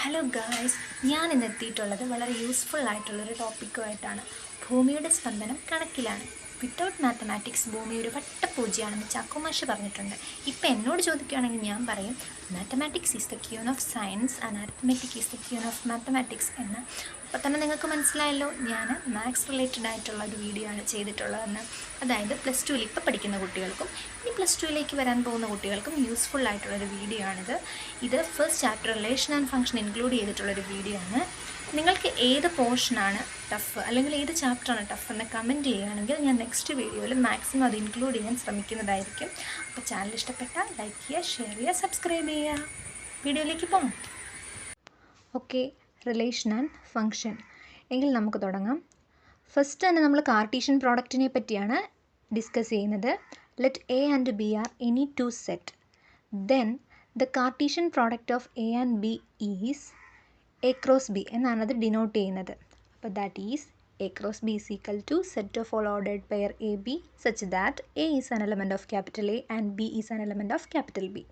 Hello guys, ഞാൻ ഇന്ന് എത്തിയിട്ടുള്ളത് വളരെ യൂസ്ഫുൾ ആയിട്ടുള്ളൊരു ടോപ്പിക്കുമായിട്ടാണ്. ഭൂമിയുടെ സ്പന്ദനം കണക്കിലാണ്. വിത്തൗട്ട് മാത്തമാറ്റിക്സ് ഭൂമി ഒരു വട്ടപൂജ്യമാണെന്ന് ചാക്കോമാഷ് പറഞ്ഞിട്ടുണ്ട്. ഇപ്പം എന്നോട് ചോദിക്കുകയാണെങ്കിൽ ഞാൻ പറയും mathematics is the queen of science and arithmetic is the queen of mathematics എന്ന്. അപ്പോൾ തന്നെ നിങ്ങൾക്ക് മനസ്സിലായല്ലോ ഞാൻ മാത്സ് റിലേറ്റഡ് ആയിട്ടുള്ള ഒരു വീഡിയോ ആണ് ചെയ്തിട്ടുള്ളതെന്ന്. അതായത് പ്ലസ് ടുവിൽ ഇപ്പോൾ പഠിക്കുന്ന കുട്ടികൾക്കും ഇനി പ്ലസ് ടുവിലേക്ക് വരാൻ പോകുന്ന കുട്ടികൾക്കും യൂസ്ഫുൾ ആയിട്ടുള്ളൊരു വീഡിയോ ആണിത്. ഇത് first chapter relation and function include ചെയ്തിട്ടുള്ളൊരു വീഡിയോ ആണ്. നിങ്ങൾക്ക് ഏത് പോർഷനാണ് ടഫ് അല്ലെങ്കിൽ ഏത് ചാപ്റ്ററാണ് ടഫ് എന്ന് കമൻറ്റ് ചെയ്യുകയാണെങ്കിൽ ഞാൻ നെക്സ്റ്റ് വീഡിയോയിൽ മാക്സിമം അത് ഇൻക്ലൂഡ് ചെയ്യാൻ ശ്രമിക്കുന്നതായിരിക്കും. അപ്പോൾ ചാനൽ ഇഷ്ടപ്പെട്ടാൽ ലൈക്ക് ചെയ്യുക, ഷെയർ ചെയ്യുക, സബ്സ്ക്രൈബ് ചെയ്യുക. വീഡിയോയിലേക്ക് പോകാം. ഓക്കെ, റിലേഷൻ ആൻഡ് ഫംഗ്ഷൻ എങ്കിൽ നമുക്ക് തുടങ്ങാം. ഫസ്റ്റ് തന്നെ നമ്മൾ കാർട്ടീഷ്യൻ പ്രോഡക്റ്റിനെ പറ്റിയാണ് ഡിസ്കസ് ചെയ്യുന്നത്. Let A and B are any two set, then the cartesian product of A and B is A cross B എന്നാണ് അത് ഡിനോട്ട് ചെയ്യുന്നത്. അപ്പോൾ that is A cross B is equal to set of all ordered pair A B such that A is an element of capital A and B is an element of capital B.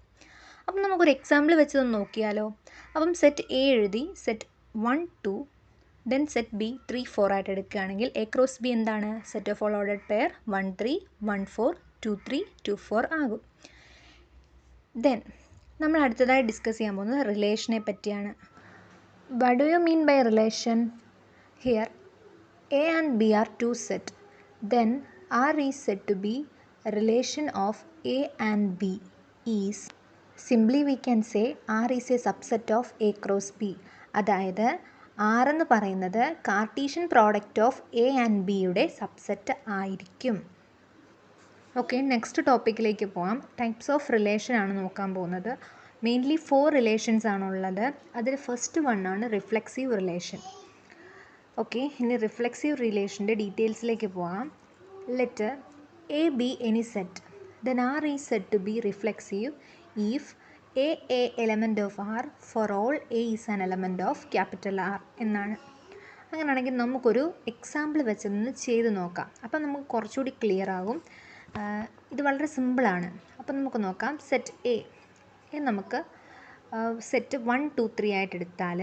അപ്പം നമുക്കൊരു example വെച്ചതൊന്ന് നോക്കിയാലോ. അപ്പം set A എഴുതി, set 1 2 then set B 3 4 ആയിട്ട് എടുക്കുകയാണെങ്കിൽ A cross B എന്താണ്? Set of all ordered pair 1 3 1 4 2 3 2 4 ആകും. ദെൻ നമ്മൾ അടുത്തതായി ഡിസ്കസ് ചെയ്യാൻ പോകുന്നത് റിലേഷനെ പറ്റിയാണ്. What do you mean by relation? Here A and B are two set. Then R is said to be a relation of A and B is, simply we can say R is a subset of A cross B. അതായത് R എന്ന് പറയുന്നത് Cartesian product of A and ബിയുടെ subset ആയിരിക്കും. Okay, next ടോപ്പിക്കിലേക്ക് പോകാം. Types of relation ആണ് നോക്കാൻ പോകുന്നത്. Mainly 4 relations ആണുള്ളത്. അതിൽ ഫസ്റ്റ് വൺ ആണ് റിഫ്ലെക്സീവ് റിലേഷൻ. ഓക്കെ, ഇനി റിഫ്ലെക്സീവ് റിലേഷൻ്റെ ഡീറ്റെയിൽസിലേക്ക് പോകാം. Let A B any set, then R is set to be reflexive if A element of R for all A is an element of capital R എന്നാണ്. അങ്ങനെയാണെങ്കിൽ നമുക്കൊരു example വെച്ചൊന്ന് ചെയ്ത് നോക്കാം. അപ്പം നമുക്ക് കുറച്ചുകൂടി ക്ലിയർ ആകും. ഇത് വളരെ സിമ്പിളാണ്. അപ്പം നമുക്ക് നോക്കാം. സെറ്റ് എ നമുക്ക് സെറ്റ് 1 2 3 ആയിട്ട് എടുത്താൽ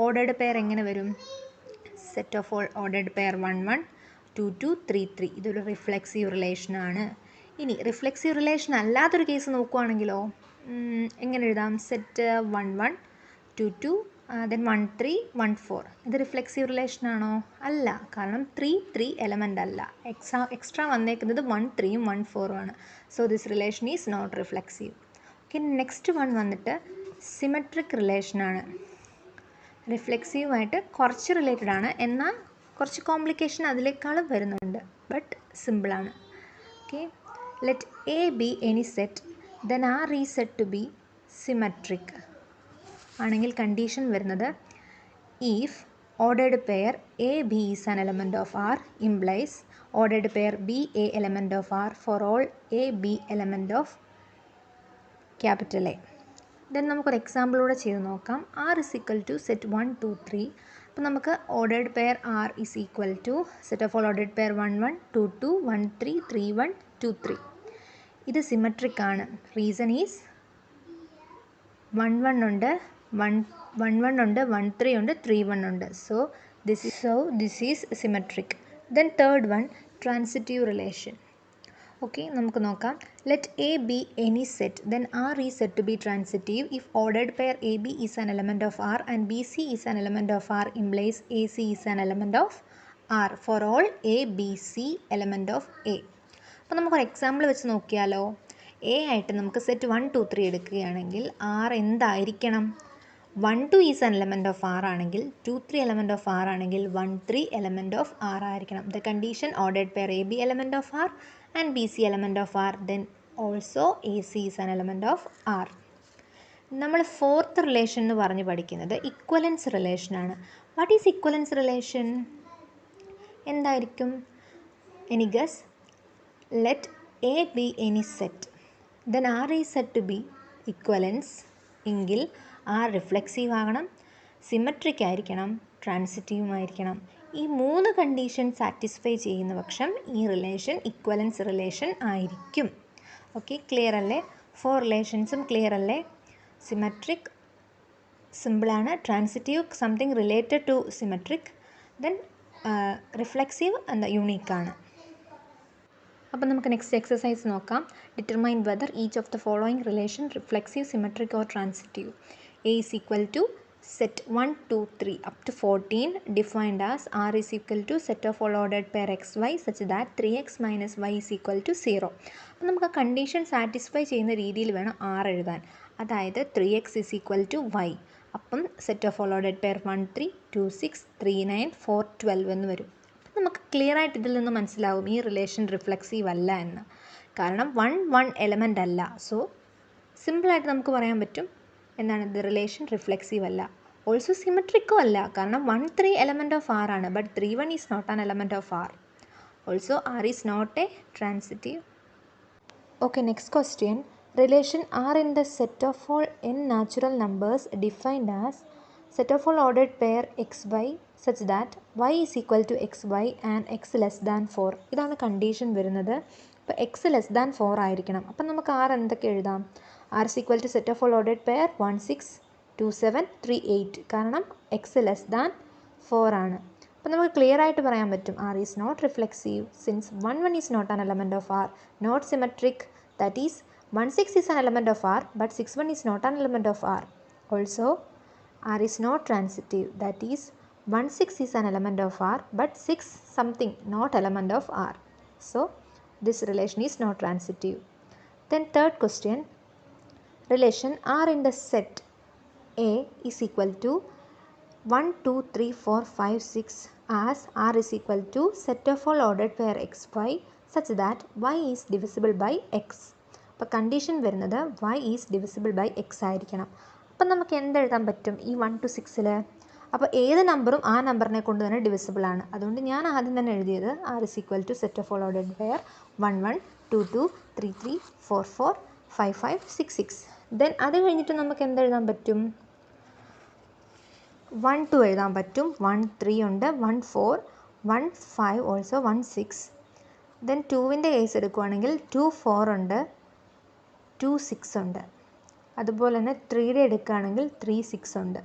ഓർഡേർഡ് പെയർ എങ്ങനെ വരും? Set of all ordered pair 1 1 2 2 3 3. ഇതൊരു റിഫ്ലെക്സീവ് റിലേഷനാണ്. ഇനി റിഫ്ലെക്സീവ് റിലേഷൻ അല്ലാത്തൊരു കേസ് നോക്കുകയാണെങ്കിലോ എങ്ങനെ എഴുതാം? Set 1 1 2 2 then 1 3 1 4. ഇത് റിഫ്ലെക്സീവ് റിലേഷനാണോ? അല്ല, കാരണം 3 3 എലമെൻ്റ് അല്ല. എക്സ്ട്രാ വന്നേക്കുന്നത് 1 3 1 4 ആണ്. So this relation is not reflexive. Okay, next one വന്നിട്ട് സിമെട്രിക് റിലേഷനാണ്. റിഫ്ലെക്സീവുമായിട്ട് കുറച്ച് റിലേറ്റഡ് ആണ്, എന്നാൽ കുറച്ച് കോംപ്ലിക്കേഷൻ അതിലേക്കാളും വരുന്നുണ്ട്, ബട്ട് സിമ്പിളാണ്. Okay, let A B any set, then R is set to be symmetric ആണെങ്കിൽ കണ്ടീഷൻ വരുന്നത് if ordered pair A B is an element of R implies ordered pair B A element of R for all A B element of capital A. Then നമുക്കൊരു എക്സാമ്പിളൂടെ ചെയ്ത് നോക്കാം. R is equal to set 1 2 3. അപ്പോൾ നമുക്ക് ordered pair R is equal to set of all ordered pair 1 1 2 2 1 3 3 1 2 3. ഇത് symmetric ആണ്. Reason is 1 1 ഉണ്ട്, 1 1 ഉണ്ട്, 1 3 ഉണ്ട്, 3 1 ഉണ്ട്. So this is symmetric. Then third one transitive relation. Okay, നമുക്ക് നോക്കാം. Let A B any set, then R is set to be transitive if ordered pair A B is an element of R and B C is an element of R implies A C is an element of R for all A B C element of A. അപ്പോൾ നമുക്കൊരു example വെച്ച് നോക്കിയാലോ. A ആയിട്ട് നമുക്ക് set 1 2 3 എടുക്കുകയാണെങ്കിൽ R എന്തായിരിക്കണം? 1 2 is an element of R ആണെങ്കിൽ 2 3 element of R ആണെങ്കിൽ 1 3 എലമെൻറ്റ് ഓഫ് ആർ ആയിരിക്കണം. The condition ordered pair A B element of R and BC element of R, then also AC is an element of R. നമ്മൾ fourth relation എന്ന് പറഞ്ഞ് പഠിക്കുന്നത് equivalence റിലേഷനാണ്. What is equivalence relation? എന്തായിരിക്കും? Any guess? Let A B any set, then R is set to be equivalence എങ്കിൽ R reflexive ആകണം, symmetric ആയിരിക്കണം, ട്രാൻസിറ്റീവും ആയിരിക്കണം. ഈ 3 കണ്ടീഷൻ സാറ്റിസ്ഫൈ ചെയ്യുന്ന പക്ഷം ഈ റിലേഷൻ ഇക്വലൻസ് റിലേഷൻ ആയിരിക്കും. ഓക്കെ, ക്ലിയർ അല്ലേ? 4 റിലേഷൻസും ക്ലിയർ അല്ലേ? സിമെട്രിക്, സിമ്പിളാണ്. Transitive something related to symmetric, then reflexive എന്താ യുണീക്കാണ്. അപ്പം നമുക്ക് നെക്സ്റ്റ് എക്സസൈസ് നോക്കാം. Determine whether each of the following relation reflexive, symmetric or transitive. A is equal to set 1, 2, 3 up to 14 defined as r is equal to set of all ordered pair xy such that 3x minus y is equal to 0. അപ്പം നമുക്ക് ആ condition satisfy ചെയ്യുന്ന രീതിയിൽ വേണം r എഴുതാൻ. അതായത് 3x is equal to y. അപ്പം set of all ordered pair 1, 3, 2, 6, 3, 9, 4, 12 എന്ന് വരും. അപ്പം നമുക്ക് ക്ലിയർ ആയിട്ട് ഇതിൽ നിന്ന് മനസ്സിലാവും ഈ റിലേഷൻ റിഫ്ലെക്സീവ് അല്ല എന്ന്. കാരണം 1 എലമെൻ്റ് അല്ല. സോ സിമ്പിളായിട്ട് നമുക്ക് പറയാൻ പറ്റും എന്താണ്, ദ റിലേഷൻ റിഫ്ലെക്സീവ് അല്ല. ഓൾസോ സിമെട്രിക്കും അല്ല, കാരണം 1, 3 എലമെൻറ്റ് ഓഫ് ആർ ആണ്. But 3, 1 is not an element of R. Also R is not a transitive. Okay, next question. Relation R in the set of all n natural numbers defined as set of all ordered pair X Y such that y is equal to X Y and X less than 4. ഇതാണ് condition വരുന്നത്. അപ്പോൾ X less than 4 ആയിരിക്കണം. അപ്പം നമുക്ക് R എന്തൊക്കെ എഴുതാം? R is equal to set of all ordered pair 1, 6, 2, 7, 3, 8. കാരണം X less than 4 ആണ്. അപ്പം നമുക്ക് ക്ലിയർ ആയിട്ട് പറയാൻ പറ്റും R is not reflexive since 1, 1 is not an element of R. Not symmetric, that is 1, 6 is an element of R but 6, 1 is not an element of R. Also R is not transitive, that is 1, 6 is an element of R but 6 something not element of R. So this relation is not transitive. Then third question. Relation R in the set A is equal to 1, 2, 3, 4, 5, 6 as R is equal to set of all ordered pair xy such that y is divisible by x. അപ്പോൾ condition വരുന്നത് y is divisible by x ആയിരിക്കണം. അപ്പം നമുക്ക് എന്തെഴുതാൻ പറ്റും ഈ 1 to 6-ൽ? അപ്പോൾ ഏത് നമ്പറും ആ നമ്പറിനെ കൊണ്ട് തന്നെ ഡിവിസിബിൾ ആണ്. അതുകൊണ്ട് ഞാൻ ആദ്യം തന്നെ എഴുതിയത് R is equal to set of all ordered pair 1, 1, 2, 2, 3, 3, 4, 4, 5, 5, 6, 6. Then അത് കഴിഞ്ഞിട്ട് നമുക്ക് എന്തെഴുതാൻ പറ്റും? 1, 2 എഴുതാൻ പറ്റും. 1, 3 ഉണ്ട്, 1, 4, 1, 5, ഓൾസോ 1, 6. ദെൻ 2-ൻ്റെ കേസ് എടുക്കുകയാണെങ്കിൽ 2, 4 ഉണ്ട്, 2, 6 ഉണ്ട്. അതുപോലെ തന്നെ 3-യുടെ എടുക്കുകയാണെങ്കിൽ 3, 6 ഉണ്ട്.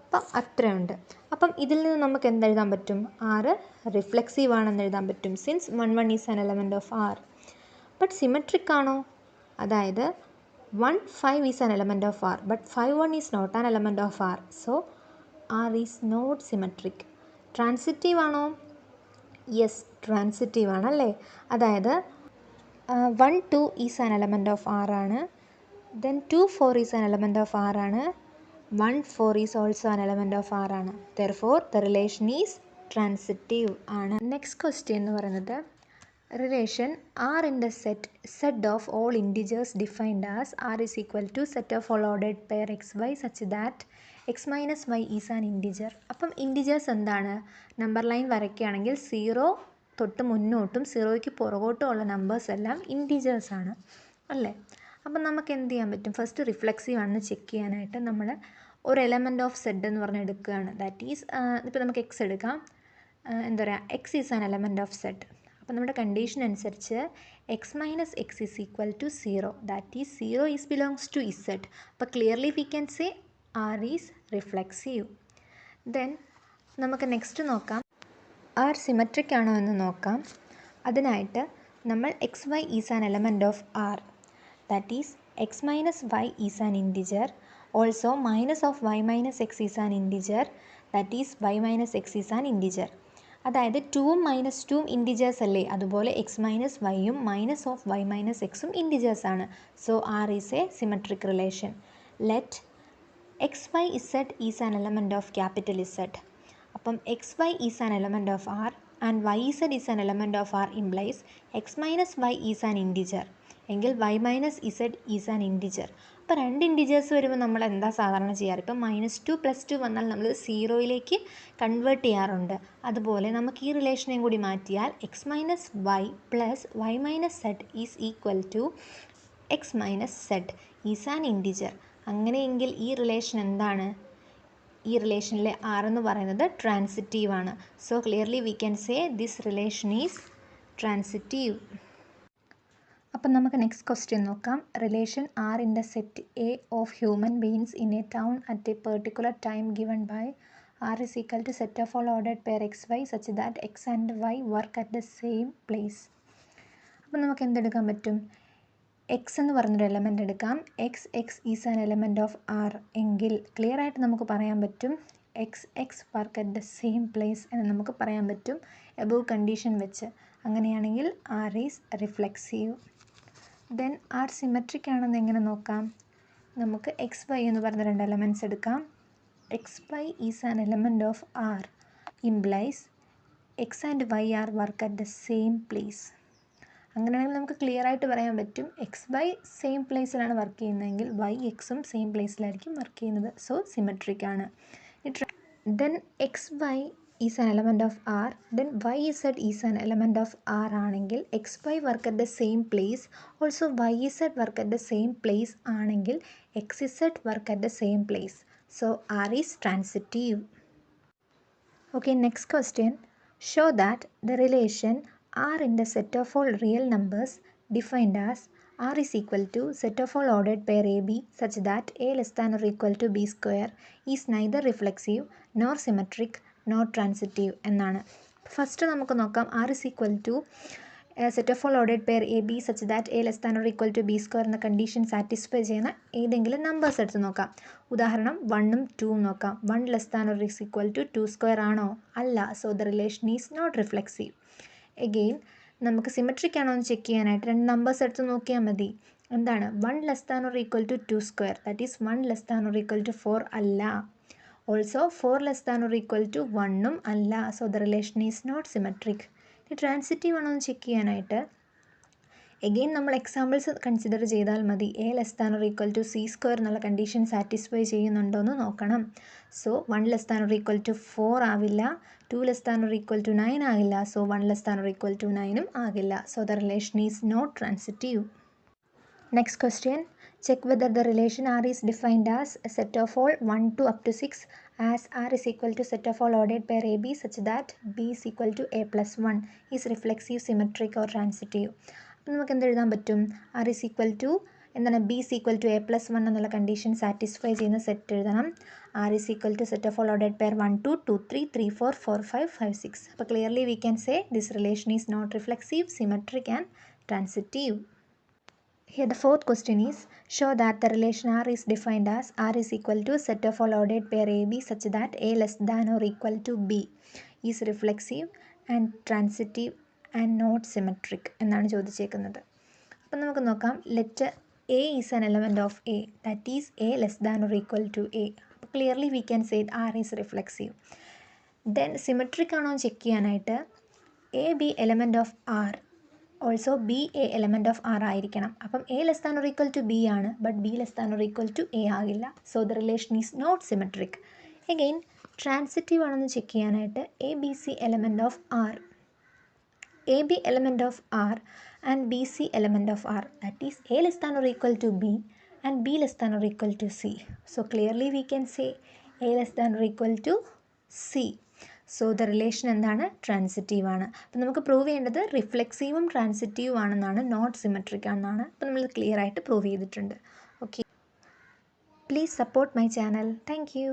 അപ്പം അത്രയുണ്ട്. അപ്പം ഇതിൽ നിന്ന് നമുക്ക് എന്തെഴുതാൻ പറ്റും? ആറ് റിഫ്ലെക്സീവ് ആണെന്ന് എഴുതാൻ പറ്റും since 1, 1 is an element of R. But symmetric ആണോ? അതായത് 1, 5 is an element of R but 5, 1 is not an element of R. So R is not symmetric. Transitive ആണോ? യെസ്, ട്രാൻസിറ്റീവ് ആണല്ലേ. അതായത് 1, 2 is an element of R ആണ്. Then 2, 4 is an element of R ആണ്. 1, 4 is also an element of R ആണ്. Therefore the relation is transitive ആണ്. Next question എന്ന് പറയുന്നത് relation R in the set Z of all integers defined as R is equal to set of all ordered pair xy such that x minus y is an integer. അപ്പം integers എന്താണ്? Number line വരയ്ക്കുകയാണെങ്കിൽ 0 തൊട്ട് മുന്നോട്ടും 0യ്ക്ക് പുറകോട്ടും ഉള്ള numbers എല്ലാം integers ആണ് അല്ലേ. അപ്പം നമുക്ക് എന്ത് ചെയ്യാൻ പറ്റും? ഫസ്റ്റ് റിഫ്ലെക്സീവ് ആണെന്ന് ചെക്ക് ചെയ്യാനായിട്ട് നമ്മൾ ഒരു എലമെൻറ്റ് ഓഫ് സെഡ് എന്ന് പറഞ്ഞ് എടുക്കുകയാണ്. ദാറ്റ് ഈസ് ഇപ്പോൾ നമുക്ക് എക്സ് എടുക്കാം. എന്താ പറയുക, X is an element of Z. അപ്പോൾ നമ്മുടെ കണ്ടീഷൻ അനുസരിച്ച് X minus X is equal to 0, that is 0 is belongs to Z. അപ്പോൾ clearly we can say R is reflexive. Then നമുക്ക് നെക്സ്റ്റ് നോക്കാം ആർ സിമെട്രിക് ആണോ എന്ന് നോക്കാം. അതിനായിട്ട് നമ്മൾ X Y is an element of R, that is X minus Y is an integer. Also minus of Y minus X is an integer, that is Y minus X is an integer. അതായത് 2ഉം -2ഉം integers അല്ലേ, അതുപോലെ X minus വൈയും minus of Y minus എക്സും integers ആണ്. So R is a symmetric relation. Let X Y Z is an element of capital Z. അപ്പം X Y is an element of R and Y Z is an element of R implies X minus Y is an integer എങ്കിൽ Y minus Z is an integer. അപ്പോൾ രണ്ട് integers വരുമ്പോൾ നമ്മൾ എന്താ സാധാരണ ചെയ്യാറ്? ഇപ്പം -2 + 2 വന്നാൽ നമ്മൾ 0യിലേക്ക് കൺവേർട്ട് ചെയ്യാറുണ്ട്. അതുപോലെ നമുക്ക് ഈ റിലേഷനെയും കൂടി മാറ്റിയാൽ X minus Y plus Y minus Z is equal to X minus Z is an integer. അങ്ങനെയെങ്കിൽ ഈ റിലേഷൻ എന്താണ്? ഈ റിലേഷനിലെ ആർ എന്ന് പറയുന്നത് ട്രാൻസിറ്റീവ് ആണ്. So clearly we can say this relation is transitive. അപ്പം നമുക്ക് നെക്സ്റ്റ് ക്വസ്റ്റ്യൻ നോക്കാം. Relation R in the set A of human beings in a town at a particular time given by R is equal to set of all ordered pair X Y such that X and Y work at the same place. അപ്പം നമുക്ക് എന്തെടുക്കാൻ പറ്റും? X എന്ന് പറഞ്ഞൊരു element എടുക്കാം. X is an element of R എങ്കിൽ clear ആയിട്ട് നമുക്ക് പറയാൻ പറ്റും X work at the same place എന്ന് നമുക്ക് പറയാൻ പറ്റും എബോവ് കണ്ടീഷൻ വെച്ച്. അങ്ങനെയാണെങ്കിൽ R is reflexive. Then R symmetric ആണെന്ന് എങ്ങനെ നോക്കാം? നമുക്ക് എക്സ് വൈ എന്ന് പറഞ്ഞ രണ്ട് എലമെൻറ്റ്സ് എടുക്കാം. X Y is an element of R implies X and Y are work at the same place. അങ്ങനെയാണെങ്കിൽ നമുക്ക് ക്ലിയർ ആയിട്ട് പറയാൻ പറ്റും എക്സ് വൈ സെയിം പ്ലേസിലാണ് വർക്ക് ചെയ്യുന്നതെങ്കിൽ വൈ എക്സും സെയിം പ്ലേസിലായിരിക്കും വർക്ക് ചെയ്യുന്നത്. സോ സിമെട്രിക് ആണ്. Then X Y is an element of R, then Y Z is an element of R ആണെങ്കിൽ X Y work at the same place, also Y Z work at the same place ആണെങ്കിൽ X Z work at the same place. So R is transitive. Okay, next question. Show that the relation R in the set of all real numbers defined as R is equal to set of all ordered pair AB such that A less than or equal to B square is neither reflexive nor symmetric nor transitive എന്നാണ്. First നമുക്ക് നോക്കാം R is equal to set of all ordered pair A B such that A less than or equal to B square എന്ന condition satisfy ചെയ്യുന്ന ഏതെങ്കിലും numbers എടുത്ത് നോക്കാം. ഉദാഹരണം 1ഉം 2ഉം നോക്കാം. 1 less than or is equal to 2 square ആണോ? അല്ല. So the relation is not reflexive. Again നമുക്ക് സിമെട്രിക് ആണോ എന്ന് ചെക്ക് ചെയ്യാനായിട്ട് രണ്ട് നമ്പേഴ്സ് എടുത്ത് നോക്കിയാൽ മതി. എന്താണ്? 1 less than or equal to 2 square, that is 1 less than or equal to 4 അല്ല. Also 4 less than or equal to 1ഉം അല്ല. So the relation is not symmetric. Transitive ആണോ എന്ന് ചെക്ക് ചെയ്യാനായിട്ട് എഗെയിൻ നമ്മൾ എക്സാമ്പിൾസ് കൺസിഡർ ചെയ്താൽ മതി. A less than or equal to C square എന്നുള്ള കണ്ടീഷൻ സാറ്റിസ്ഫൈ ചെയ്യുന്നുണ്ടോ എന്ന് നോക്കണം. So 1 less than or equal to 4 ആവില്ല, 2 less than or equal to 9 ആകില്ല, so 1 less than or equal to 9ഉം ആകില്ല. So the relation is not transitive. Next question. Check whether the relation R is defined as a set of all 1 to up to 6 as R is equal to set of all ordered pair AB such that B is equal to A plus 1 is reflexive, symmetric or transitive. അപ്പോൾ നമുക്ക് എന്തെഴുതാൻ പറ്റും? R is equal to എന്താണ്? B is equal to A plus 1 എന്നുള്ള condition satisfy ചെയ്യുന്ന set എഴുതണം. R is equal to set of all ordered pair 1 2 2 3 3 4 4 5 5 6. അപ്പോൾ clearly we can say this relation is not reflexive, symmetric and transitive. Here the fourth question is, show that the relation R is defined as R is equal to set of all ordered pair AB such that A less than or equal to B is reflexive and transitive and not symmetric എന്നാണ് ചോദിച്ചേക്കുന്നത്. അപ്പം നമുക്ക് നോക്കാം. Letter A is an element of A, that is A less than or equal to A. അപ്പോൾ clearly we can say R is reflexive. Then symmetric ആണോ check ചെയ്യാനായിട്ട് A be element of R, also B A element of R ആയിരിക്കണം. അപ്പം A less than or equal to B ആണ്, but B less than or equal to A ആകില്ല. So the relation is not symmetric. Again transitive ആണെന്ന് check ചെയ്യാനായിട്ട് A B C element of R, A B element of R and B C element of R, that is A less than or equal to B and B less than or equal to C. So clearly we can say A less than or equal to C. So the relation എന്താണ്? Transitive ആണ്. അപ്പം നമുക്ക് prove ചെയ്യേണ്ടത് റിഫ്ലെക്സീവും ട്രാൻസിറ്റീവും ആണെന്നാണ്, not symmetric ആണെന്നാണ്. അപ്പം നമ്മൾ clear ആയിട്ട് പ്രൂവ് ചെയ്തിട്ടുണ്ട്. Okay, please support my channel. Thank you.